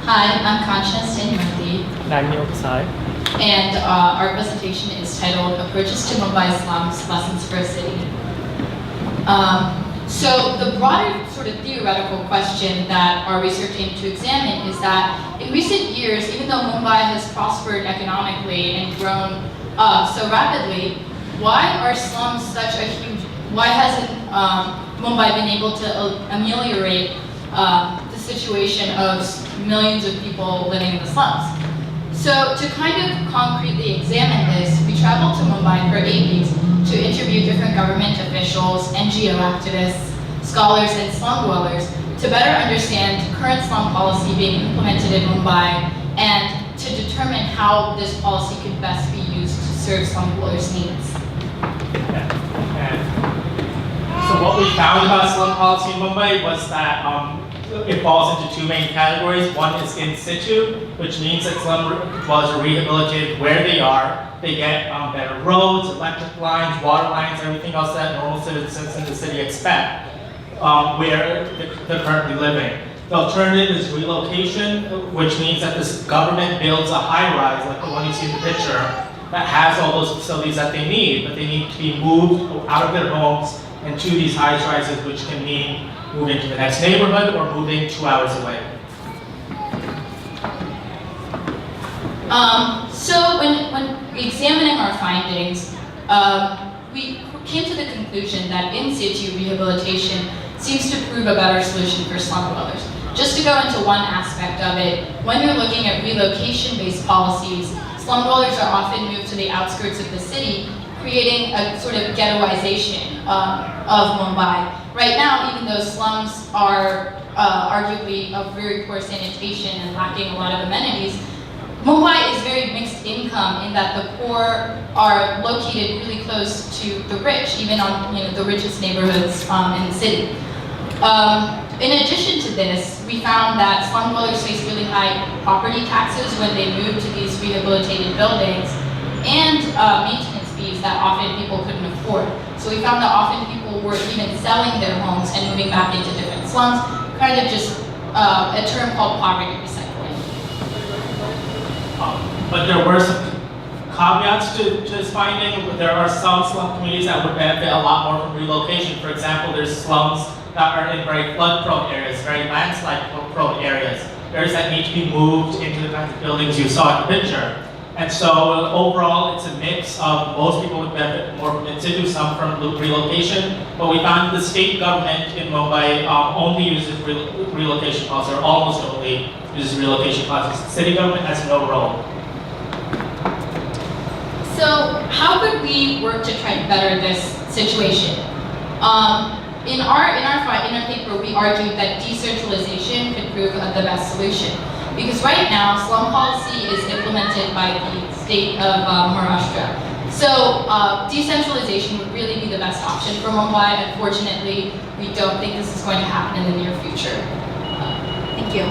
Hi, I'm Kanchana Sthanumurthy, Desai. and our presentation is titled Approaches to Mumbai Slums, Lessons for a City. So the broader sort of theoretical question that our research aimed to examine is that in recent years, even though Mumbai has prospered economically and grown so rapidly, why hasn't Mumbai been able to ameliorate the situation of millions of people living in the slums? So to kind of concretely examine this, we traveled to Mumbai for 8 weeks to interview different government officials, NGO activists, scholars, and slum dwellers to better understand current slum policy being implemented in Mumbai and to determine how this policy could best be used to serve slum dwellers' needs. So what we found about slum policy in Mumbai was that it falls into two main categories. One is in situ, which means that slum dwellers are rehabilitated where they are. They get better roads, electric lines, water lines, everything else that normal citizens in the city expect where they're currently living. The alternative is relocation, which means that this government builds a high-rise, like the one you see in the picture, that has all those facilities that they need, but they need to be moved out of their homes and to these high-rises, which can mean moving to the next neighborhood or moving 2 hours away. So when examining our findings, we came to the conclusion that in situ rehabilitation seems to prove a better solution for slum dwellers. Just to go into one aspect of it, when you're looking at relocation-based policies, slum dwellers are often moved to the outskirts of the city, creating a sort of ghettoization of Mumbai. Right now, even though slums are arguably of very poor sanitation and lacking a lot of amenities, Mumbai is very mixed income in that the poor are located really close to the rich, even on the richest neighborhoods in the city. In addition to this, we found that slum dwellers face really high property taxes when they move to these rehabilitated buildings and maintenance fees that often people couldn't afford. So we found that often people were even selling their homes and moving back into different slums, kind of just a term called poverty recycling. But there were some caveats to this finding. There are some slum communities that would benefit a lot more from relocation. For example, there's slums that are in very flood-prone areas, very landslide-prone areas, areas that need to be moved into the kinds of buildings you saw in the picture. And so overall, it's a mix of most people would benefit more from in situ, some from relocation. But we found the state government in Mumbai only uses relocation policy, or almost only uses relocation policies. The city government has no role. So how could we work to try to better this situation? In our paper, we argued that decentralization could prove the best solution. Because right now, slum policy is implemented by the state of Maharashtra. So decentralization would really be the best option for Mumbai. Unfortunately, we don't think this is going to happen in the near future. Thank you.